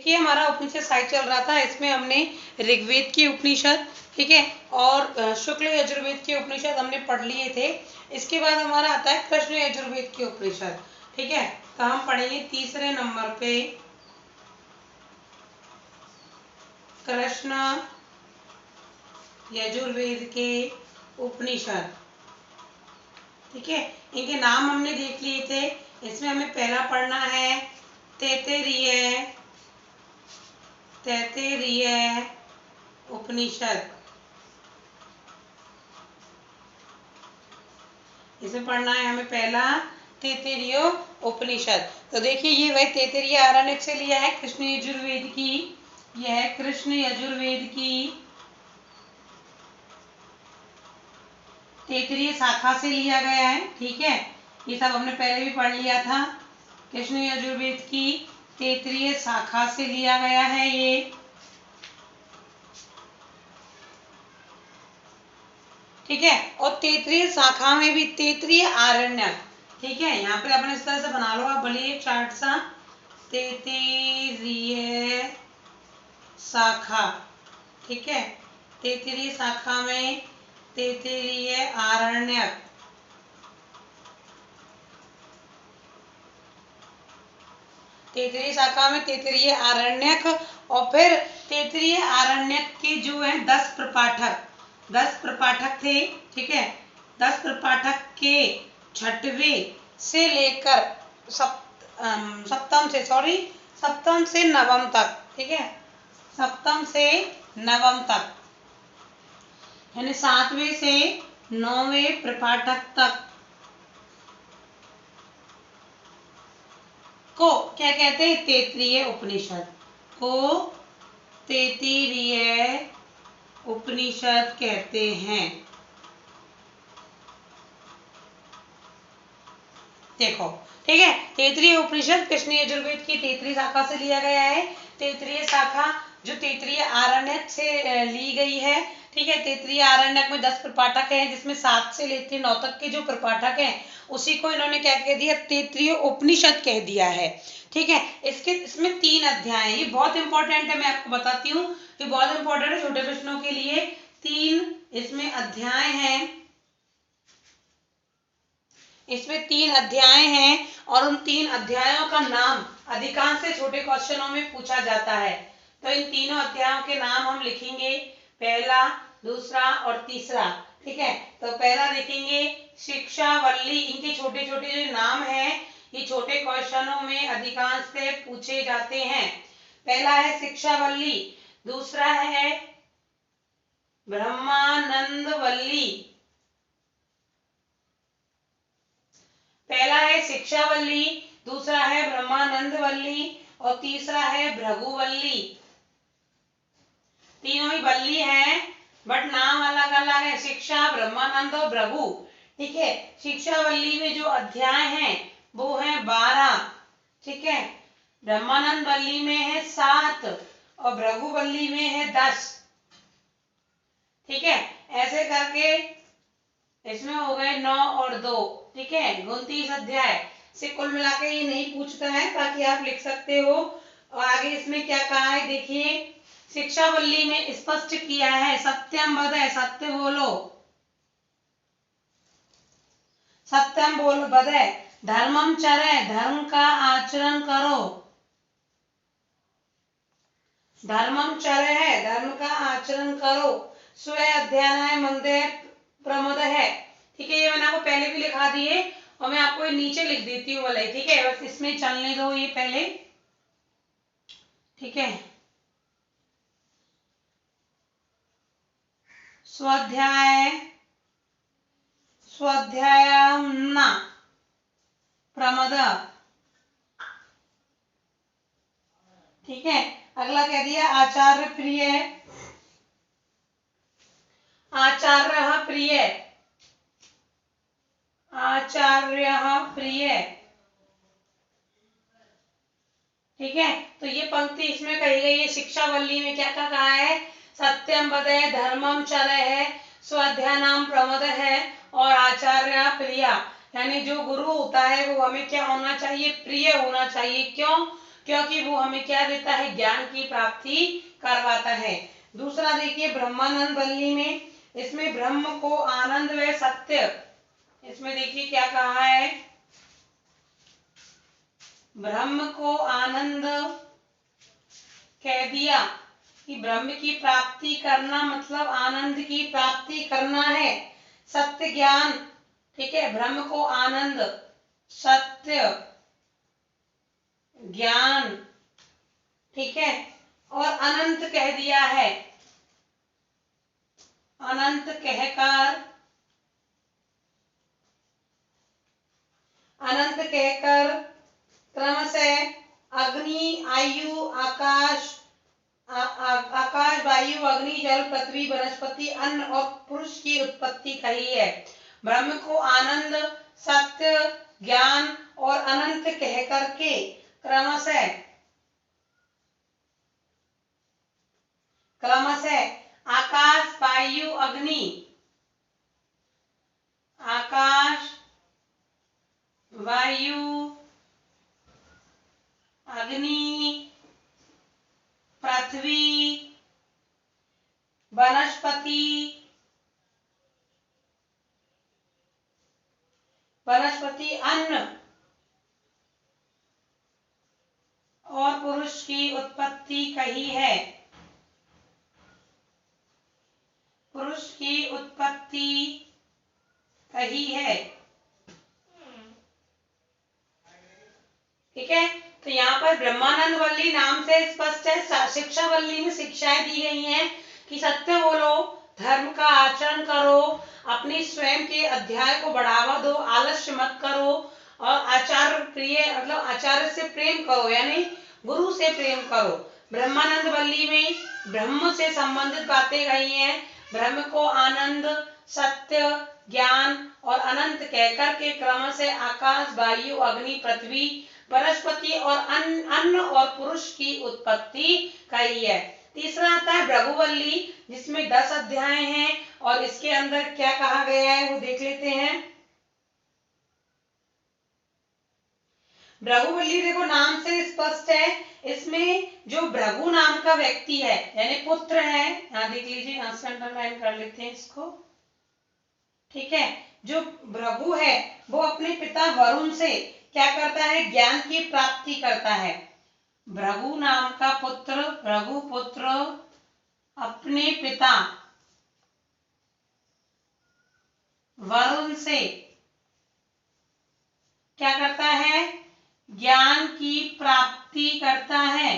देखिए हमारा उपनिषद साइड चल रहा था, इसमें हमने ऋग्वेद की उपनिषद, ठीक है, और शुक्ल यजुर्वेद के उपनिषद हमने पढ़ लिए थे। इसके बाद हमारा आता है कृष्ण यजुर्वेद के उपनिषद, ठीक है। तो हम पढ़ेंगे तीसरे नंबर पे कृष्ण यजुर्वेद के उपनिषद, ठीक है। इनके नाम हमने देख लिए थे। इसमें हमें पहला पढ़ना है तैत्तिरीय उपनिषद। इसमें पढ़ना है हमें पहला तैत्तिरीय उपनिषद। तो देखिए ये वही तैत्तिरीय आरण्यक से लिया है कृष्ण यजुर्वेद की, यह है कृष्ण यजुर्वेद की तैत्तिरीय शाखा से लिया गया है, ठीक है। ये सब हमने पहले भी पढ़ लिया था। कृष्ण यजुर्वेद की तैत्तिरीय शाखा से लिया गया है ये, ठीक है। और तैत्तिरीय शाखा में भी तैत्तिरीय आरण्यक, ठीक है। यहाँ पे अपन इस तरह से बना लो आप, भले चार्ट सा, तैत्तिरीय शाखा, ठीक है। तैत्तिरीय शाखा में तैत्तिरीय आरण्यक, तैत्तिरीय शाखा में तैत्तिरीय आरण्यक, और फिर तैत्तिरीय आरण्यक के जो है 10 प्रपाठक थे, ठीक है। 10 प्रपाठक के छठवें से लेकर सप्तम से नवम तक, ठीक है। सप्तम से नवम तक, यानी 7वें से 9वें प्रपाठक तक को क्या कहते हैं? तैत्तिरीय उपनिषद को तैत्तिरीय उपनिषद कहते हैं। देखो, ठीक है। तैत्तिरीय उपनिषद कृष्ण यजुर्वेद की तैत्तिरीय शाखा से लिया गया है। तैत्तिरीय शाखा जो तैत्तिरीय आरण्यक से ली गई है, ठीक है। तैत्तिरीय आरण्यक में 10 प्रपाठक हैं, जिसमें 7 से लेकर 9 तक के जो प्रपाठक हैं उसी को इन्होंने क्या कह दिया? तैत्तिरीय उपनिषद कह दिया है, ठीक है। इसमें 3 अध्याय हैं। ये बहुत इंपॉर्टेंट है, मैं आपको बताती हूँ, ये बहुत इंपॉर्टेंट है छोटे प्रश्नों के लिए। 3 इसमें अध्याय हैं, इसमें 3 अध्याय हैं, और उन 3 अध्यायों का नाम अधिकांश से छोटे क्वेश्चनों में पूछा जाता है। तो इन तीनों अध्यायों के नाम हम लिखेंगे, पहला, दूसरा और तीसरा, ठीक है। तो पहला लिखेंगे शिक्षावल्ली। इनके छोटे छोटे जो नाम हैं ये छोटे क्वेश्चनों में अधिकांश से पूछे जाते हैं। पहला है शिक्षावल्ली, दूसरा है ब्रह्मानंदवल्ली, पहला है शिक्षावल्ली, दूसरा है ब्रह्मानंदवल्ली और तीसरा है भृगुवल्ली। तीनों ही वल्ली हैं, बट नाम अलग अलग है, शिक्षा, ब्रह्मानंद और भृगु, ठीक है। शिक्षावल्ली में जो अध्याय हैं वो है 12, ठीक है। ब्रह्मानंद वल्ली में है 7 और भृगुवल्ली में है 10, ठीक है। ऐसे करके इसमें हो गए 9 और 2, ठीक है। 29 अध्याय से कुल मिला के ये नहीं पूछता है, ताकि आप लिख सकते हो। और आगे इसमें क्या कहा है देखिए, शिक्षावल्ली में स्पष्ट किया है, सत्यम वद है, सत्य बोलो, सत्यम बोल वद है, धर्मम चरे, धर्म का आचरण करो, धर्मम चरे है, धर्म का आचरण करो, स्व अध्ययनाय मंदे प्रमद है, ठीक है। ये मैंने आपको पहले भी लिखा दिए और मैं आपको ये नीचे लिख देती हूँ वाला, ठीक है। बस इसमें चलने दो ये पहले, ठीक है। स्वाध्यायम प्रमद, ठीक है। अगला कह दिया आचार्य प्रिय, आचार्य प्रिय, आचार्य प्रिय, ठीक है। तो ये पंक्ति इसमें कही गई है। शिक्षावल्ली में क्या क्या कहा है? सत्यम वद है, धर्मम चर है, स्वाध्यानाम प्रमद है और आचार्य प्रिया, यानी जो गुरु होता है वो हमें क्या होना चाहिए? प्रिय होना चाहिए। क्यों? क्योंकि वो हमें क्या देता है, ज्ञान की प्राप्ति करवाता है। दूसरा देखिए ब्रह्मानंद वल्ली में, इसमें ब्रह्म को आनंद व सत्य, इसमें देखिए क्या कहा है, ब्रह्म को आनंद कह दिया कि ब्रह्म की प्राप्ति करना मतलब आनंद की प्राप्ति करना है। सत्य ज्ञान, ठीक है, ब्रह्म को आनंद, सत्य ज्ञान, ठीक है, और अनंत कह दिया है। अनंत कहकर क्रम से अग्नि, आयु, आकाश, आकाश, वायु, अग्नि, जल, पृथ्वी, वनस्पति, अन्न और पुरुष की उत्पत्ति कही है। ब्रह्म को आनंद, सत्य, ज्ञान और अनंत कह करके क्रम से आकाश, वायु, अग्नि, आकाश, वायु, अग्नि, पृथ्वी, वनस्पति, अन्न और पुरुष की उत्पत्ति कही है। पुरुष की उत्पत्ति कही है, ठीक है। तो यहाँ पर ब्रह्मानंद वल्ली नाम से स्पष्ट है। शिक्षा वल्ली में शिक्षाएं दी गई हैं कि सत्य बोलो, धर्म का आचरण करो, अपनी स्वयं के अध्याय को बढ़ावा दो, आलस्य मत करो और आचार्य प्रिय मतलब आचार्य से प्रेम करो, यानी गुरु से प्रेम करो। ब्रह्मानंद वल्ली में ब्रह्म से संबंधित बातें कही हैं। ब्रह्म को आनंद, सत्य, ज्ञान और अनंत कहकर के क्रम से आकाश, वायु, अग्नि, पृथ्वी, वनस्पति और अन्न और पुरुष की उत्पत्ति कही है। तीसरा आता है भृगुवल्ली, जिसमें 10 अध्याय हैं और इसके अंदर क्या कहा गया है वो देख लेते हैं। भृगुवल्ली देखो नाम से स्पष्ट है, इसमें जो भृगु नाम का व्यक्ति है यानी पुत्र है, यहाँ देख लीजिए, यहाँ से अंडरलाइन कर लेते हैं इसको, ठीक है। जो भृगु है वो अपने पिता वरुण से क्या करता है, ज्ञान की प्राप्ति करता है। भृगु नाम का पुत्र, भृगु पुत्र अपने पिता वरुण से क्या करता है, ज्ञान की प्राप्ति करता है,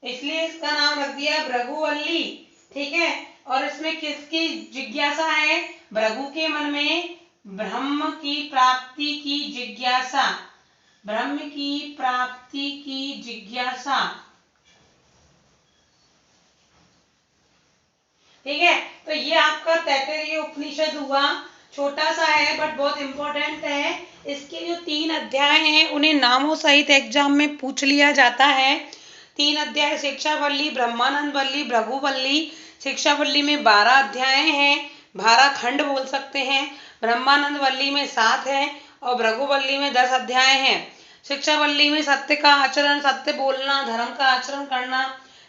इसलिए इसका नाम रख दिया भृगुवल्ली, ठीक है। और इसमें किसकी जिज्ञासा है, भृगु के मन में ब्रह्म की प्राप्ति की जिज्ञासा, ब्रह्म की प्राप्ति की जिज्ञासा, ठीक है। तो ये आपका तैत्तिरीय उपनिषद हुआ, छोटा सा है बट बहुत इंपॉर्टेंट है। इसके जो 3 अध्याय हैं उन्हें नामों सहित एग्जाम में पूछ लिया जाता है। 3 अध्याय शिक्षावल्ली, ब्रह्मानंद वल्ली, भृगुवल्ली। शिक्षावल्ली में 12 अध्याय हैं, 12 खंड बोल सकते हैं। ब्रह्मानंद वल्ली में 7 है और भृगुवल्ली में 10 अध्याय हैं। शिक्षावल्ली में सत्य का आचरण, सत्य बोलना, धर्म का आचरण करना।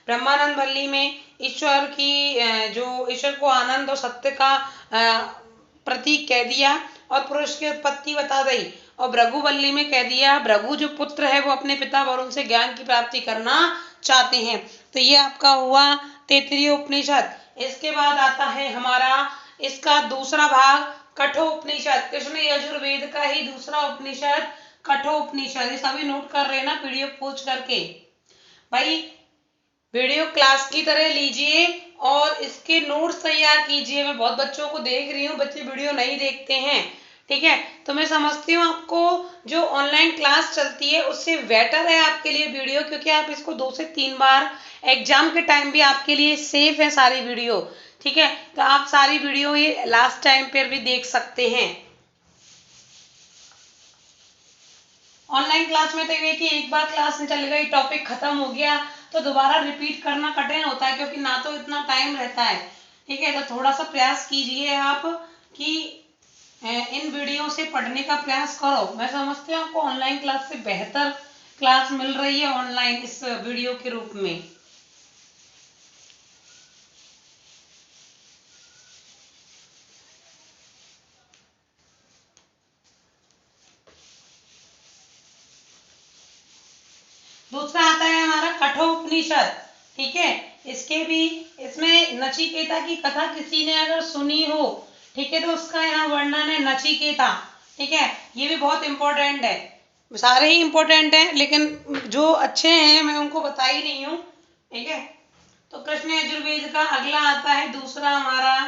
ब्रह्मानंद वल्ली में ईश्वर की जो ईश्वर को आनंद और सत्य का प्रतीक कह दिया और पुरुष की उत्पत्ति बता दी। और भृगुवल्ली में कह दिया भृगु जो पुत्र है वो अपने पिता वरुण से ज्ञान की प्राप्ति करना चाहते हैं। तो ये आपका हुआ तैत्तिरीय उपनिषद। इसके बाद आता है हमारा इसका दूसरा भाग कठोपनिषद, कृष्ण यजुर्वेद का ही दूसरा उपनिषद कठोपनिषद। ये सभी नोट कर रहे हैं ना पीडीएफ खोज करके। भाई वीडियो क्लास की तरह लीजिए और इसके नोट्स तैयार कीजिए। मैं बहुत बच्चों को देख रही हूँ, बच्चे वीडियो नहीं देखते हैं, ठीक है। तो मैं समझती हूँ आपको जो ऑनलाइन क्लास चलती है उससे बेटर है आपके लिए वीडियो, क्योंकि आप इसको 2 से 3 बार एग्जाम के टाइम भी आपके लिए सेफ है सारी वीडियो, ठीक है। तो आप सारी वीडियो ये लास्ट टाइम पर भी देख सकते हैं। ऑनलाइन क्लास में तो ये कि एक बार क्लास में चल गई, टॉपिक खत्म हो गया तो दोबारा रिपीट करना कठिन होता है, क्योंकि ना तो इतना टाइम रहता है, ठीक है। तो थोड़ा सा प्रयास कीजिए आप कि इन वीडियो से पढ़ने का प्रयास करो। मैं समझती हूँ आपको ऑनलाइन क्लास से बेहतर क्लास मिल रही है ऑनलाइन इस वीडियो के रूप में। दूसरा आता है हमारा कठोपनिषद। ठीक है, इसके भी इसमें नचिकेता की कथा किसी ने अगर सुनी हो, ठीक है, तो उसका यहाँ वर्णन है नचिकेता। ठीक है, ये भी बहुत इंपॉर्टेंट है, सारे ही इंपॉर्टेंट हैं लेकिन जो अच्छे हैं मैं उनको बता ही नहीं हूँ। ठीक है, तो कृष्ण यजुर्वेद का अगला आता है दूसरा हमारा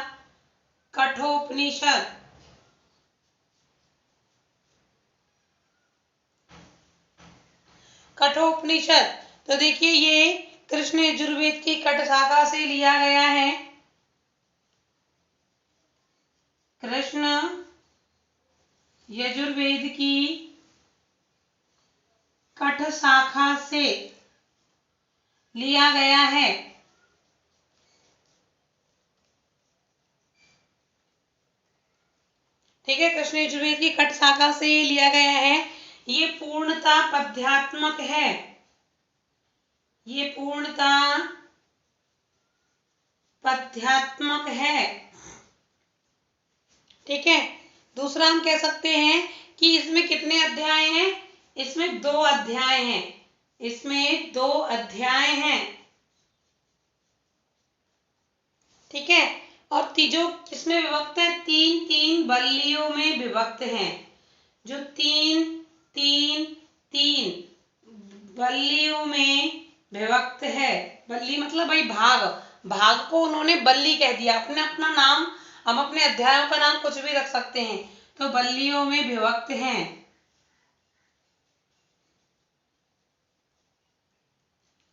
कठोपनिषद। कठोपनिषद, तो देखिए ये कृष्ण यजुर्वेद की कट शाखा से लिया गया है। कृष्ण यजुर्वेद की कट शाखा से लिया गया है। ठीक है, कृष्ण यजुर्वेद की कट शाखा से लिया गया है। ये पूर्णता पद्यात्मक है, ये पूर्णता पद्यात्मक है। ठीक है, दूसरा हम कह सकते हैं कि इसमें कितने अध्याय हैं, इसमें 2 अध्याय हैं, इसमें 2 अध्याय हैं। ठीक है, और जो इसमें विभक्त है 3-3 बल्लियों में विभक्त हैं, जो 3-3-3 बल्लियों में विभक्त है। बल्ली मतलब भाई भाग, भाग को उन्होंने बल्ली कह दिया, अपने अपना नाम, हम अपने अध्यायों का नाम कुछ भी रख सकते हैं, तो बल्लियों में विभक्त हैं।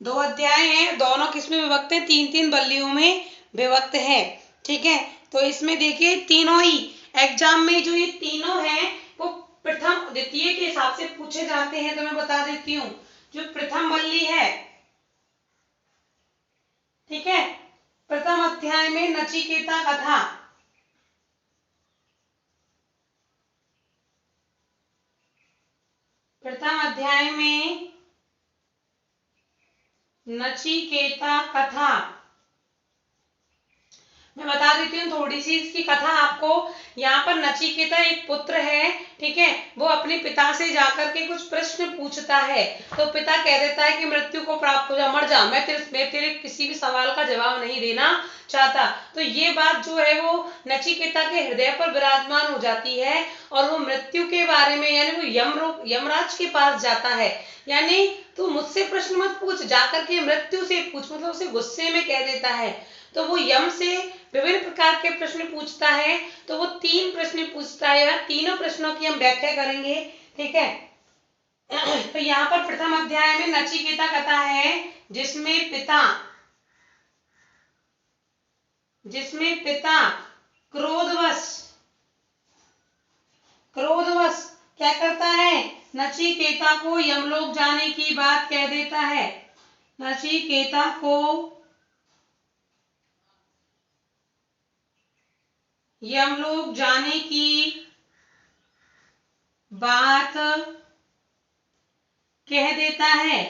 दो अध्याय हैं, दोनों किसमें विभक्त हैं, 3-3 बल्लियों में विभक्त है। ठीक है, तो इसमें देखिए तीनों ही एग्जाम में जो ये तीनों हैं वो प्रथम द्वितीय के हिसाब से पूछे जाते हैं। तो मैं बता देती हूँ, जो प्रथम बल्ली है, ठीक है, प्रथम अध्याय में नचिकेता कथा, प्रथम अध्याय में नचिकेता कथा, मैं बता देती हूँ थोड़ी सी इसकी कथा आपको। यहाँ पर नचिकेता एक पुत्र है, ठीक है, वो अपने पिता से जाकर के कुछ प्रश्न पूछता है, तो पिता कह देता है कि मृत्यु को प्राप्त हो जा, मर जा, मैं तेरे किसी भी सवाल का जवाब नहीं देना चाहता। तो ये बात जो है वो नचिकेता के हृदय पर विराजमान हो जाती है और वो मृत्यु के बारे में, यानी वो यमराज के पास जाता है, यानी तू मुझसे प्रश्न मत पूछ, जाकर के मृत्यु से पूछ, मतलब उसे गुस्से में कह देता है। तो वो यम से विभिन्न प्रकार के प्रश्न पूछता है, तो वो 3 प्रश्न पूछता है, तीनों प्रश्नों की हम व्याख्या करेंगे। ठीक है, तो यहाँ पर प्रथम अध्याय में नचिकेता कथा है, जिसमें पिता क्रोधवश क्या करता है, नचिकेता को यमलोक जाने की बात कह देता है, नचिकेता को यमलोक जाने की बात कह देता है।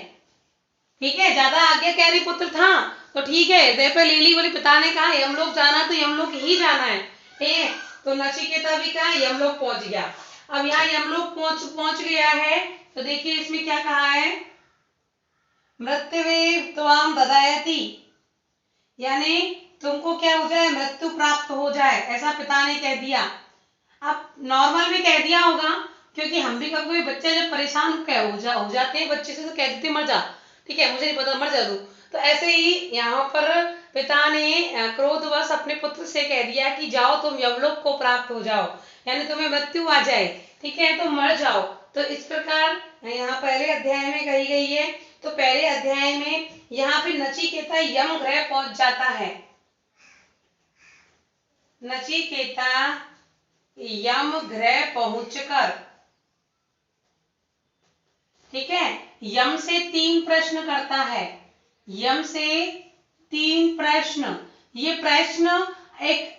ठीक है, ज्यादा आज्ञाकारी पुत्र था तो ठीक है, दे पे ले ली, बोले पिता ने कहा यमलोक जाना तो यमलोक ही जाना है। ठीक है, तो नचिकेता भी कहा यमलोक पहुंच गया। अब यहाँ यमलोक पहुंच गया है, तो देखिए इसमें क्या कहा है, मृत्युवे त्वाम ददायति, यानी तुमको क्या हो जाए, मृत्यु प्राप्त हो जाए, ऐसा पिता ने कह दिया। अब नॉर्मल भी कह दिया होगा, क्योंकि हम भी कभी बच्चे जब परेशान हो जाते हैं बच्चे से, तो कह देते मर जा, ठीक है, मुझे नहीं पता, मर जा तू। तो ऐसे ही यहाँ पर पिता ने क्रोधवश अपने पुत्र से कह दिया कि जाओ तुम यमलोक को प्राप्त हो जाओ, यानी तुम्हें मृत्यु आ जाए, ठीक है, तो मर जाओ। तो इस प्रकार यहाँ पहले अध्याय में कही गई है। तो पहले अध्याय में यहाँ पे नचिकेता यम ग्रह पहुंच जाता है, नचिकेता यम ग्रह पहुंचकर, ठीक है, यम से 3 प्रश्न करता है, यम से 3 प्रश्न, ये प्रश्न एक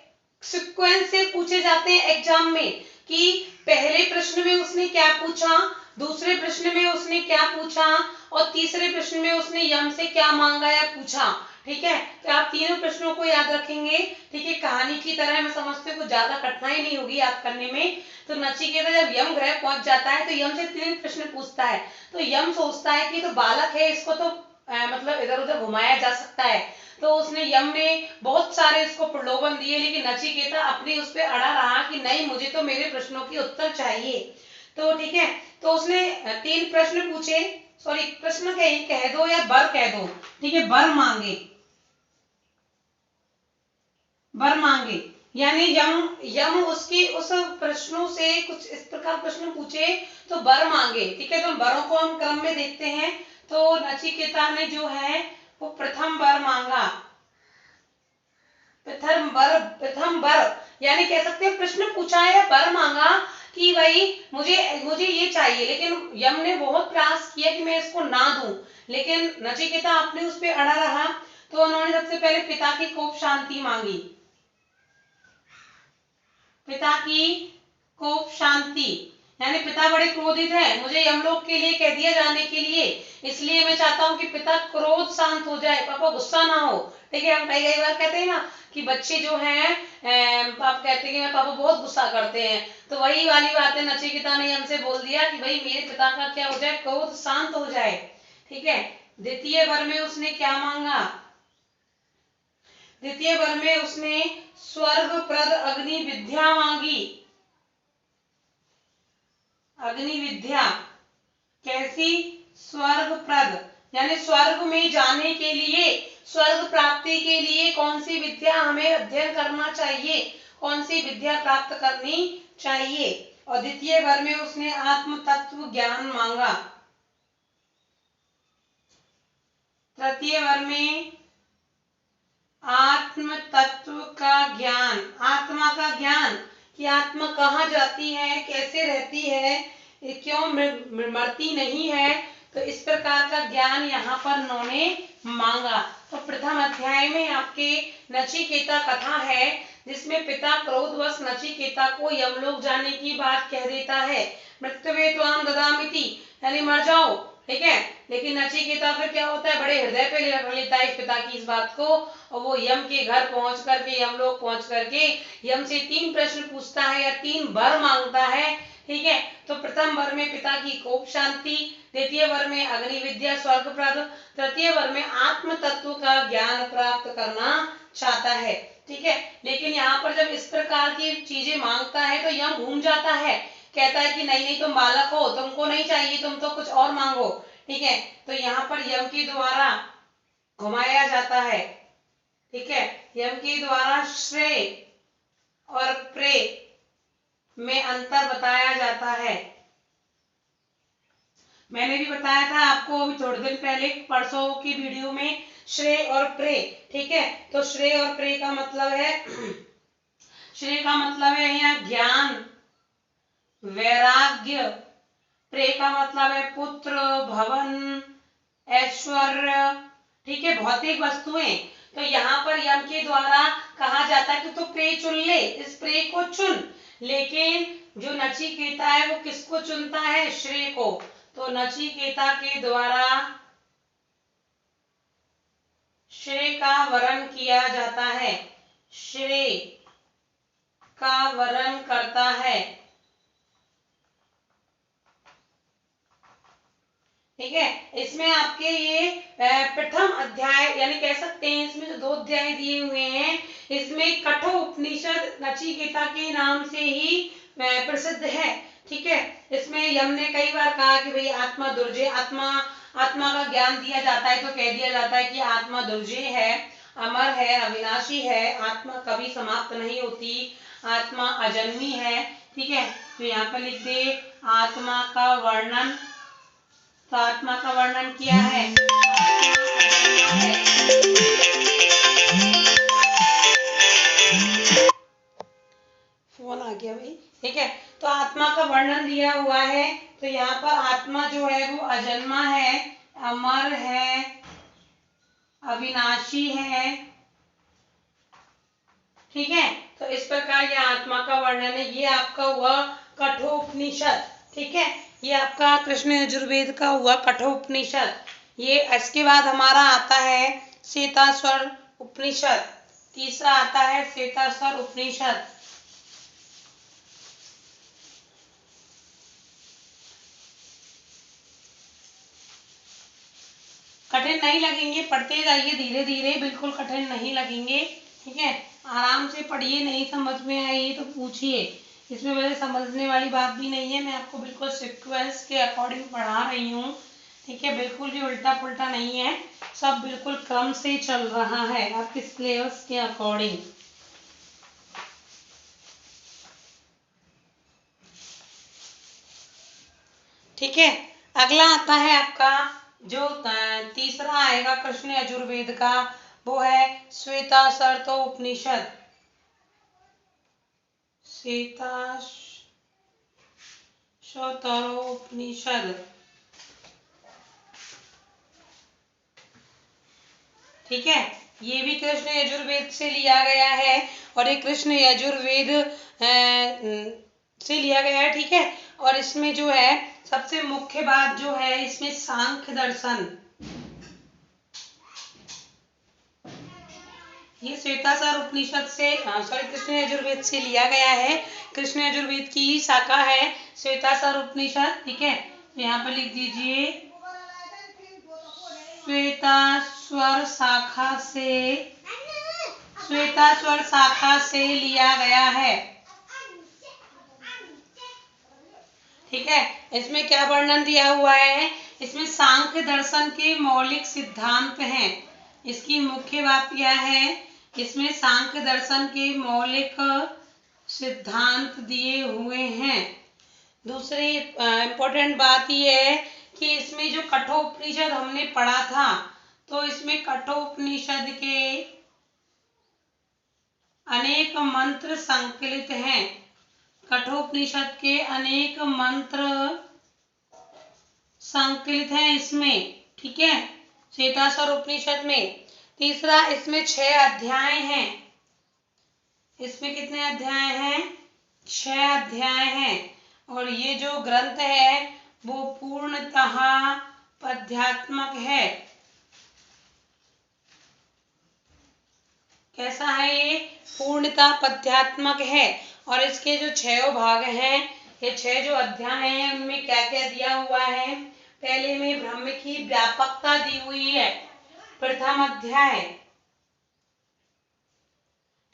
सीक्वेंस से पूछे जाते हैं एग्जाम में, कि पहले प्रश्न में उसने क्या पूछा, दूसरे प्रश्न में उसने क्या पूछा और तीसरे प्रश्न में उसने यम से क्या मांगा या पूछा। ठीक है, तो आप तीनों प्रश्नों को याद रखेंगे। ठीक है, कहानी की तरह मैं समझती हूँ कुछ ज्यादा कठिनाई नहीं होगी याद करने में। तो नचिकेता जब यम ग्रह पहुंच जाता है तो यम से तीन प्रश्न पूछता है। तो यम सोचता है कि तो बालक है, इसको तो मतलब इधर उधर घुमाया जा सकता है। तो उसने यम ने बहुत सारे इसको प्रलोभन दिए, लेकिन नचिकेता अपनी उस पर अड़ा रहा कि नहीं, मुझे तो मेरे प्रश्नों के उत्तर चाहिए। तो ठीक है, तो उसने तीन प्रश्न पूछे, सॉरी प्रश्न कह दो या वर कह दो। ठीक है, वर मांगे, वर मांगे, यानी यम यम उसकी उस प्रश्नों से कुछ इस प्रकार प्रश्न पूछे तो वर मांगे। ठीक है, तो वरों को हम क्रम में देखते हैं। तो नचिकेता ने जो है वो प्रथम वर मांगा, प्रथम वर यानी कह सकते हैं प्रश्न पूछा है या वर मांगा कि भाई मुझे मुझे ये चाहिए, लेकिन यम ने बहुत प्रयास किया कि मैं इसको ना दूं, लेकिन नचिकेता अपने उस पर अड़ा रहा। तो उन्होंने सबसे पहले पिता की कोप शांति मांगी, पिता की कोप शांति, यानी पिता बड़े क्रोधित है, मुझे यमलोक के लिए कह दिया जाने के लिए, इसलिए मैं चाहता हूँ कि पिता क्रोध शांत हो जाए, पापा गुस्सा ना हो। ठीक है, हम कई कई बार कहते हैं ना कि बच्चे जो हैं आप कहते हैं कि मैं पापा बहुत गुस्सा करते हैं, तो वही वाली बातें नचिकेता ने हमसे बोल दिया कि भाई मेरे पिता का क्या हो जाए, क्रोध शांत हो जाए। ठीक है, द्वितीय वर में उसने क्या मांगा, द्वितीय वर में उसने स्वर्ग प्रद अग्नि विद्या मांगी। अग्नि विद्या कैसी, स्वर्ग प्रद यानी स्वर्ग में जाने के लिए, स्वर्ग प्राप्ति के लिए कौन सी विद्या हमें अध्ययन करना चाहिए, कौन सी विद्या प्राप्त करनी चाहिए। और द्वितीय वर में उसने आत्म तत्व ज्ञान मांगा। तृतीय वर में आत्म तत्व का ज्ञान, आत्मा का ज्ञान कि आत्मा कहाँ जाती है, कैसे रहती है, क्यों मरती नहीं है, तो इस प्रकार का ज्ञान यहाँ पर उन्होंने मांगा। तो प्रथम अध्याय में आपके नचिकेता कथा है, जिसमें पिता क्रोधवश नचिकेता को यमलोक जाने की बात कह देता है, मृत्युवे त्वाम ददामिति, यानी मर जाओ। ठीक है, लेकिन नचिकेता फिर क्या होता है, बड़े हृदय पे रख लेता है इस पिता की इस बात को, और वो यम के घर पहुंच करके, यमलोक पहुंच करके यम से तीन प्रश्न पूछता है या तीन वर मांगता है। ठीक है, तो प्रथम वर में पिता की कोप शांति, द्वितीय वर में अग्नि विद्या स्वर्ग प्रद, तृतीय वर में आत्म तत्व का ज्ञान प्राप्त करना चाहता है। ठीक है, लेकिन यहाँ पर जब इस प्रकार की चीजें मांगता है तो यम घूम जाता है, कहता है कि नहीं नहीं तुम बालक हो, तुमको नहीं चाहिए, तुम तो कुछ और मांगो। ठीक है, तो यहाँ पर यम के द्वारा घुमाया जाता है। ठीक है, यम के द्वारा श्रेय और प्रेय में अंतर बताया जाता है। मैंने भी बताया था आपको अभी थोड़े दिन पहले परसों की वीडियो में, श्रेय और प्रेय। ठीक है, तो श्रेय और प्रेय का मतलब है श्रेय का मतलब है यहाँ ज्ञान वैराग्य, प्रेय का मतलब है पुत्र भवन ऐश्वर्य। ठीक है, भौतिक वस्तुएं। तो यहाँ पर यम के द्वारा कहा जाता है कि तो प्रेय चुन ले, इस प्रेय को चुन, लेकिन जो नचिकेता है वो किसको चुनता है, श्रेय को। तो नचिकेता के द्वारा श्रेय का वरण किया जाता है, श्रेय का वरण करता है। ठीक है, इसमें आपके ये प्रथम अध्याय यानी कह सकते हैं इसमें जो दो अध्याय दिए हुए हैं, इसमें कठो उपनिषद नचिकेता के नाम से ही प्रसिद्ध है। ठीक है, इसमें यम ने कई बार कहा कि भाई आत्मा दुर्जय, आत्मा का ज्ञान दिया जाता है तो कह दिया जाता है कि आत्मा दुर्जय है, अमर है, अविनाशी है, आत्मा कभी समाप्त नहीं होती, आत्मा अजन्मी है। ठीक है, तो यहाँ पर लिख दे आत्मा का वर्णन, तो आत्मा का वर्णन किया है, फोन आ गया भाई। ठीक है, तो आत्मा का वर्णन दिया हुआ है, तो यहाँ पर आत्मा जो है वो अजन्मा है, अमर है, अविनाशी है। ठीक है, तो इस प्रकार यह आत्मा का वर्णन है, ये आपका हुआ कठोपनिषद। ठीक है, ये आपका कृष्ण यजुर्वेद का हुआ कठोपनिषद। ये इसके बाद हमारा आता है श्वेताश्वर उपनिषद। तीसरा आता है श्वेताश्वर उपनिषद। कठिन नहीं लगेंगे, पढ़ते जाइए धीरे धीरे, बिल्कुल कठिन नहीं लगेंगे। ठीक है, आराम से पढ़िए, नहीं समझ में आई तो पूछिए, इसमें वैसे समझने वाली बात भी नहीं है। मैं आपको बिल्कुल सीक्वेंस के अकॉर्डिंग पढ़ा रही हूँ। ठीक है, बिल्कुल भी उल्टा पुल्टा नहीं है, सब बिल्कुल क्रम से चल रहा है आपके सिलेबस के अकॉर्डिंग। ठीक है, अगला आता है आपका जो तीसरा आएगा कृष्ण यजुर्वेद का, वो है श्वेताश्वतर उपनिषद। श्वेताश्वतर उपनिषद। ठीक है, ये भी कृष्ण यजुर्वेद से लिया गया है और ये कृष्ण यजुर्वेद से लिया गया है। ठीक है, और इसमें जो है सबसे मुख्य बात जो है इसमें सांख्य दर्शन, ये श्वेताश्वर उपनिषद से सॉरी कृष्ण यजुर्वेद से लिया गया है। कृष्ण यजुर्वेद की शाखा है श्वेताश्वर उपनिषद। ठीक है, यहाँ पर लिख दीजिए श्वेताश्वर शाखा से लिया गया है। ठीक है, इसमें क्या वर्णन दिया हुआ है, इसमें सांख्य दर्शन के मौलिक सिद्धांत हैं। इसकी मुख्य बात क्या है, इसमें सांख्य दर्शन के मौलिक सिद्धांत दिए हुए हैं। दूसरी इम्पोर्टेंट बात यह है कि इसमें जो कठोपनिषद हमने पढ़ा था, तो इसमें कठोपनिषद के अनेक मंत्र संकलित हैं। कठोपनिषद के अनेक मंत्र संकलित हैं इसमें। ठीक है, श्वेताश्वर उपनिषद में। तीसरा, इसमें 6 अध्याय हैं। इसमें कितने अध्याय हैं? 6 अध्याय हैं। और ये जो ग्रंथ है वो पूर्णतः पद्यात्मक है। कैसा है ये? पूर्णतः पद्यात्मक है। और इसके जो 6 भाग हैं, ये 6 जो अध्याय हैं उनमें क्या क्या दिया हुआ है? पहले में ब्रह्म की व्यापकता दी हुई है, प्रथम अध्याय।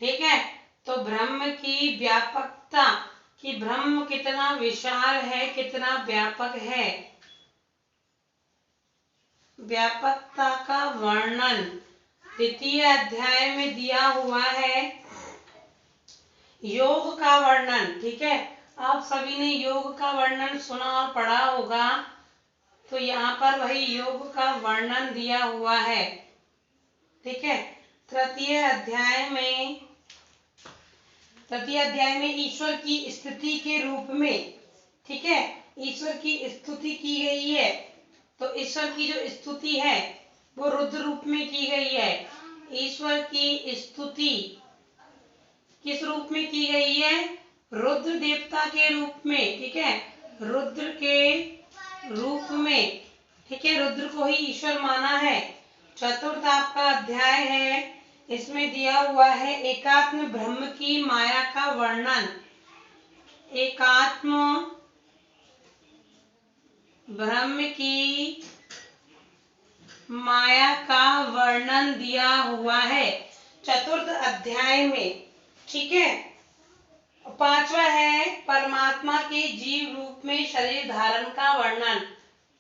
ठीक है, तो ब्रह्म की व्यापकता, कि ब्रह्म कितना विशाल है, कितना व्यापक है, व्यापकता का वर्णन द्वितीय अध्याय में दिया हुआ है। योग का वर्णन, ठीक है, आप सभी ने योग का वर्णन सुना और पढ़ा होगा, तो यहाँ पर वही योग का वर्णन दिया हुआ है। ठीक है, तृतीय अध्याय में ईश्वर की स्तुति के रूप में, ठीक है, ईश्वर की स्तुति की गई है। तो ईश्वर की जो स्तुति है वो रुद्र रूप में की गई है। ईश्वर की स्तुति किस रूप में की गई है? रुद्र देवता के रूप में। ठीक है, रुद्र के रूप में। ठीक है, रुद्र को ही ईश्वर माना है। चतुर्थ आपका अध्याय है, इसमें दिया हुआ है एकात्म ब्रह्म की माया का वर्णन। एकात्म ब्रह्म की माया का वर्णन दिया हुआ है चतुर्थ अध्याय में। ठीक है, पांचवा है परमात्मा के जीव रूप में शरीर धारण का वर्णन।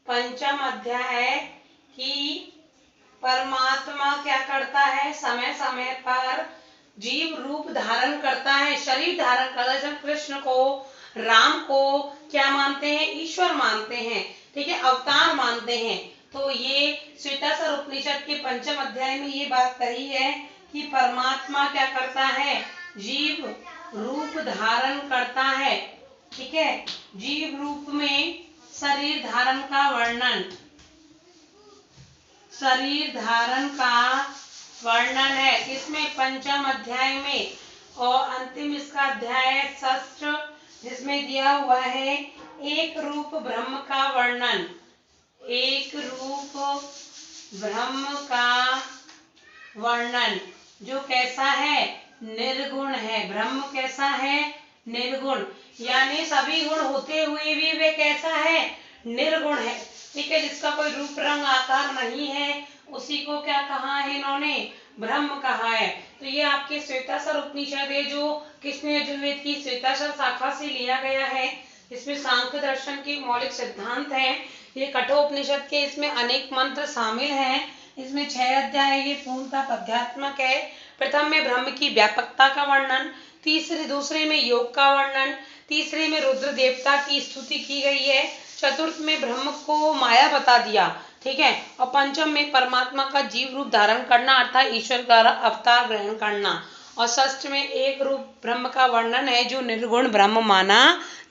पंचम अध्याय है कि परमात्मा क्या करता है, समय समय पर जीव रूप धारण करता है, शरीर धारण करता है। जब कृष्ण को, राम को क्या मानते हैं? ईश्वर मानते हैं। ठीक है, अवतार मानते हैं। तो ये श्वेताश्वर उपनिषद के पंचम अध्याय में ये बात कही है कि परमात्मा क्या करता है? जीव रूप धारण करता है। ठीक है, जीव रूप में शरीर धारण का वर्णन, शरीर धारण का वर्णन है इसमें पंचम अध्याय में। और अंतिम इसका अध्याय है षष्ठ, जिसमें दिया हुआ है एक रूप ब्रह्म का वर्णन। एक रूप ब्रह्म का वर्णन जो कैसा है, निर्गुण है। ब्रह्म कैसा है, निर्गुण, यानी सभी गुण होते हुए भी वे कैसा है, निर्गुण है। ठीक है, जिसका कोई रूप रंग आकार नहीं है, उसी को क्या कहा है इन्होंने, ब्रह्म कहा है। तो ये आपके श्वेताश्वर उपनिषद है, जो कृष्ण यजुर्वेद की श्वेताश्वर शाखा से लिया गया है। इसमें सांख्य दर्शन के मौलिक सिद्धांत हैं। ये कठोपनिषद के इसमें अनेक मंत्र शामिल हैं। इसमें 6 अध्याय, ये पूर्णतः पद्यात्मक है। प्रथम में ब्रह्म की व्यापकता का वर्णन, दूसरे में योग का वर्णन, तीसरे में रुद्र देवता की स्तुति की गई है, चतुर्थ में ब्रह्म को माया बता दिया। ठीक है, और पंचम में परमात्मा का जीव रूप धारण करना अर्थात ईश्वर द्वारा अवतार ग्रहण करना, और षष्ठ में एक रूप ब्रह्म का वर्णन है जो निर्गुण ब्रह्म माना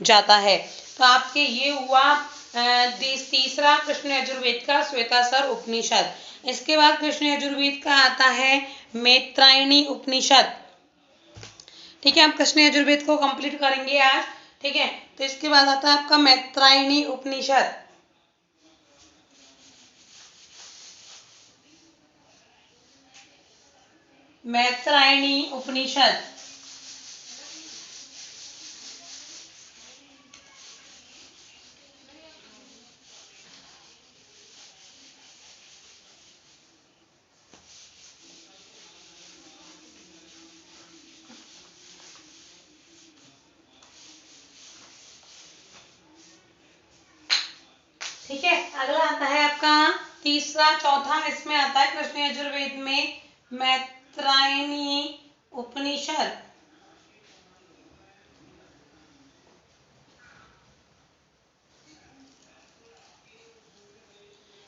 जाता है। तो आपके ये हुआ तीसरा कृष्ण यजुर्वेद का श्वेताश्वर उपनिषद। इसके बाद कृष्ण यजुर्वेद का आता है मैत्रायणी उपनिषद। ठीक है, आप कृष्ण यजुर्वेद को कंप्लीट करेंगे आज। ठीक है, तो इसके बाद आता है आपका मैत्रायणी उपनिषद। मैत्रायणी उपनिषद ठीक है, अगला आता है आपका तीसरा, चौथा इसमें आता है कृष्ण यजुर्वेद में मैत्रायणी उपनिषद।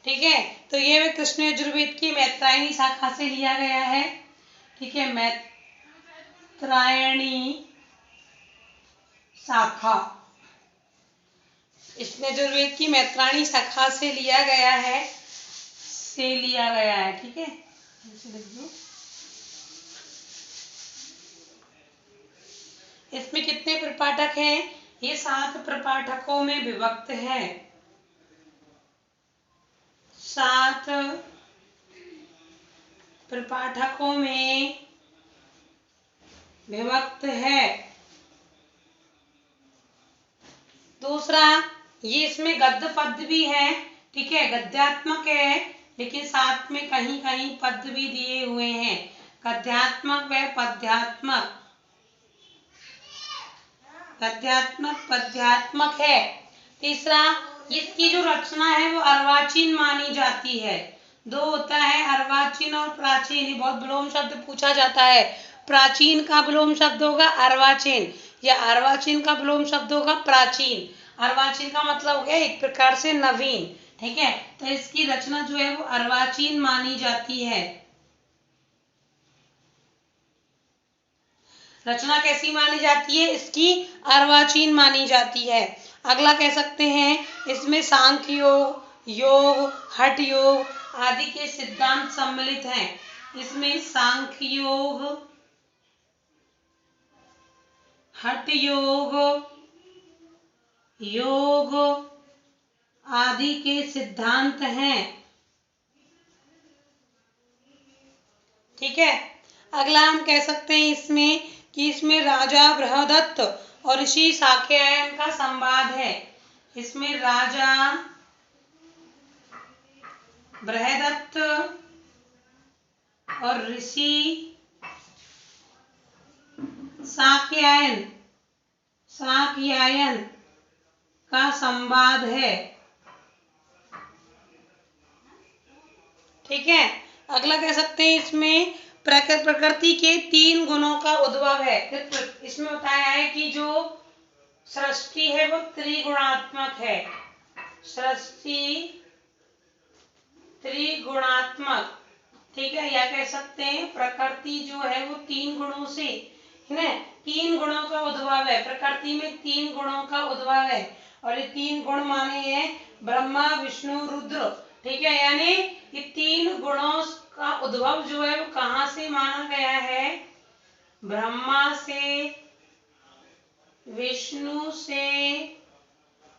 ठीक है, तो ये कृष्ण यजुर्वेद की मैत्रायणी शाखा से लिया गया है। ठीक है, मैत्रायणी शाखा कृष्ण यजुर्वेद की मैत्रायणी शाखा से लिया गया है, ठीक है, इसमें कितने प्रपाठक हैं, ये 7 प्रपाठकों में विभक्त है। 7 प्रपाठकों में विभक्त है। दूसरा, ये इसमें गद्य पद्य भी है। ठीक है, गद्यात्मक है, लेकिन साथ में कहीं कहीं पद्य भी दिए हुए हैं। गद्यात्मक व पद्यात्मक, गद्यात्मक पद्यात्मक है। तीसरा, इसकी जो रचना है वो अर्वाचीन मानी जाती है। 2 होता है, अर्वाचीन और प्राचीन। ये बहुत विलोम शब्द पूछा जाता है। प्राचीन का विलोम शब्द होगा अर्वाचीन, या अर्वाचीन का विलोम शब्द होगा प्राचीन। अर्वाचीन का मतलब हो गया एक प्रकार से नवीन। ठीक है, तो इसकी रचना जो है वो अर्वाचीन मानी जाती है। रचना कैसी मानी जाती है, इसकी अर्वाचीन मानी जाती है। अगला कह सकते हैं, इसमें सांख्य योग, योग, हठ योग आदि के सिद्धांत सम्मिलित हैं। इसमें सांख्य योग, हठ योग, योग आदि के सिद्धांत हैं। ठीक है, अगला हम कह सकते हैं इसमें कि इसमें राजा बृहदत्त और ऋषि साक्यायन का संवाद है। इसमें राजा बृहदत्त और ऋषि साक्यायन का संवाद है। ठीक है, अगला कह सकते हैं इसमें प्रकृति के 3 गुणों का उद्भव है। इसमें बताया है कि जो सृष्टि है वो त्रिगुणात्मक है। सृष्टि त्रिगुणात्मक, ठीक है, या कह सकते हैं प्रकृति जो है वो 3 गुणों से है ना, 3 गुणों का उद्भव है। प्रकृति में 3 गुणों का उद्भव है, और ये 3 गुण माने हैं ब्रह्मा, विष्णु, रुद्र। ठीक है, यानी ये 3 गुणों का उद्भव जो है वो कहाँ से माना गया है, ब्रह्मा से, विष्णु से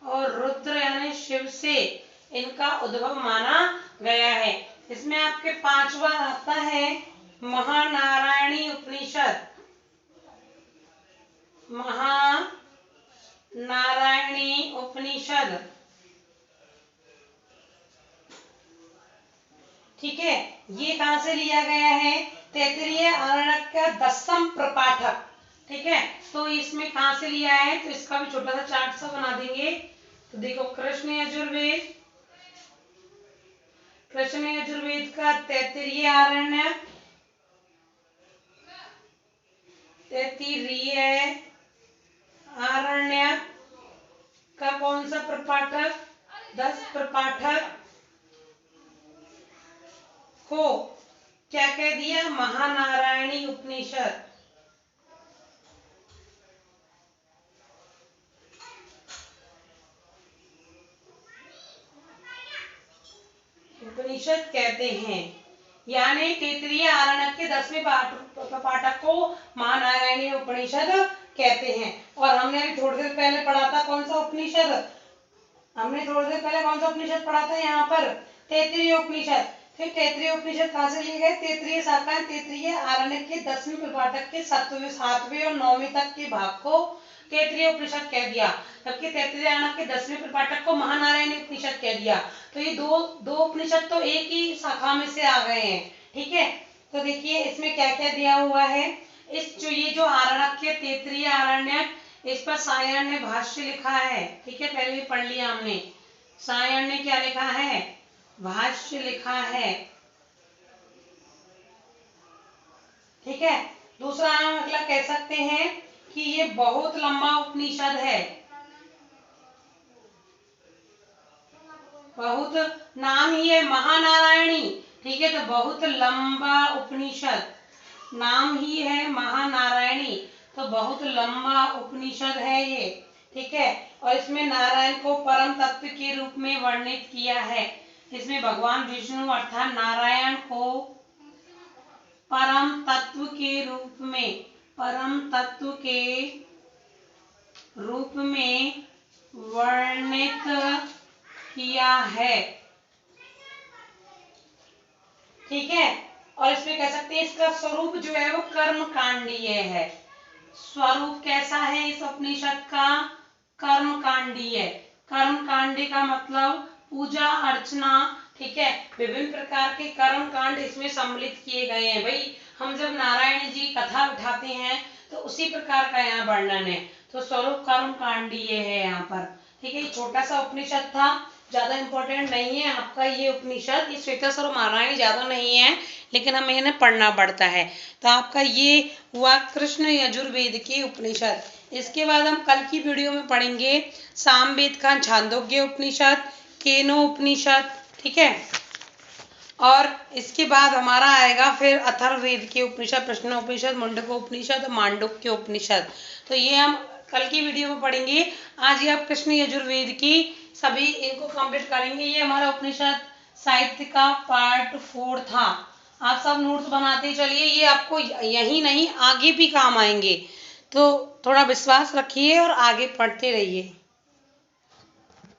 और रुद्र यानी शिव से इनका उद्भव माना गया है। इसमें आपके 5वां आता है महानारायणी उपनिषद। महानारायणी उपनिषद, ठीक है। ये कहां से लिया गया है? तैत्तिरीय आरण्यक का 10वां प्रपाठक, ठीक है। तो इसमें कहां से लिया है, तो इसका भी छोटा सा चार्ट सा बना देंगे। तो देखो कृष्ण यजुर्वेद, कृष्ण यजुर्वेद का तैत्तिरीय आरण्यक, तैत्तिरीय आरण्यक का कौन सा प्रपाठक? 10 प्रपाठक को क्या कह दिया? महानारायणी उपनिषद। उपनिषद कहते हैं, यानी तैत्तिरीय आरण्यक के 10वें प्रपाठक को महानारायणी उपनिषद कहते हैं। और हमने अभी थोड़ी देर पहले पढ़ा था कौन सा उपनिषद? हमने थोड़ी देर पहले कौन सा उपनिषद पढ़ा था? यहाँ पर तैत्तिरीय उपनिषद। फिर तैत्तिरीय उपनिषद कहाँ से लिए गए? तैत्तिरीय शाखा तैत्तिरीय आरण्यक के 10वें प्रपाठक के 7वें और 9वें तक के भाग को तैत्तिरीय उपनिषद कह दिया, जबकि तैत्तिरीय आरण्यक के 10वें प्रपाठक को महानारायणी उपनिषद कह दिया। तो ये दो उपनिषद तो एक ही शाखा में से आ गए हैं, ठीक है। तो देखिए इसमें क्या क्या दिया हुआ है। इस ये जो आरण्यक के तैत्तिरीय आरण्यक, इस पर सायण ने भाष्य लिखा है, ठीक है, पहले भी पढ़ लिया हमने। सायण ने क्या लिखा है? भाष्य लिखा है, ठीक है। दूसरा हम अगला कह सकते हैं कि ये बहुत लंबा उपनिषद है, बहुत नाम ही है महानारायणी, ठीक है। तो बहुत लंबा उपनिषद, नाम ही है महानारायणी, तो बहुत लंबा उपनिषद है ये, ठीक है। और इसमें नारायण को परम तत्व के रूप में वर्णित किया है। इसमें भगवान विष्णु अर्थात नारायण को परम तत्व के रूप में, परम तत्व के रूप में वर्णित किया है, ठीक है। और इसमें कह सकते हैं इसका स्वरूप जो है वो कर्म कांडीय है। स्वरूप कैसा है इस उपनिषद का? कर्म कांडीय। कर्म कांडी का मतलब पूजा अर्चना, ठीक है। विभिन्न प्रकार के कर्म कांड इसमें सम्मिलित किए गए हैं। भाई हम जब नारायण जी कथा उठाते हैं तो उसी प्रकार का यहाँ वर्णन है। तो स्वरूप कर्म कांडीय है यहाँ पर, ठीक है। छोटा सा उपनिषद था, ज्यादा इंपॉर्टेंट नहीं है आपका ये उपनिषद। ये श्वेताश्वर नारायणी ज्यादा नहीं है, लेकिन हमें इन्हें पढ़ना पड़ता है। तो आपका ये हुआ कृष्ण यजुर्वेद के उपनिषद। इसके बाद हम कल की वीडियो में पढ़ेंगे सामवेद का छांदोग्य उपनिषद, केनो उपनिषद, ठीक है। और इसके बाद हमारा आएगा फिर अथर्ववेद के उपनिषद, प्रश्नोपनिषद, मुंडकोपनिषद, मांडुक्य उपनिषद। तो ये हम कल की वीडियो में पढ़ेंगे। आज ये आप कृष्ण यजुर्वेद की सभी इनको कंप्लीट करेंगे। ये हमारा उपनिषद साहित्य का पार्ट 4 था। आप सब नोट्स बनाते चलिए, ये आपको यही नहीं आगे भी काम आएंगे। तो थोड़ा विश्वास रखिए और आगे पढ़ते रहिए।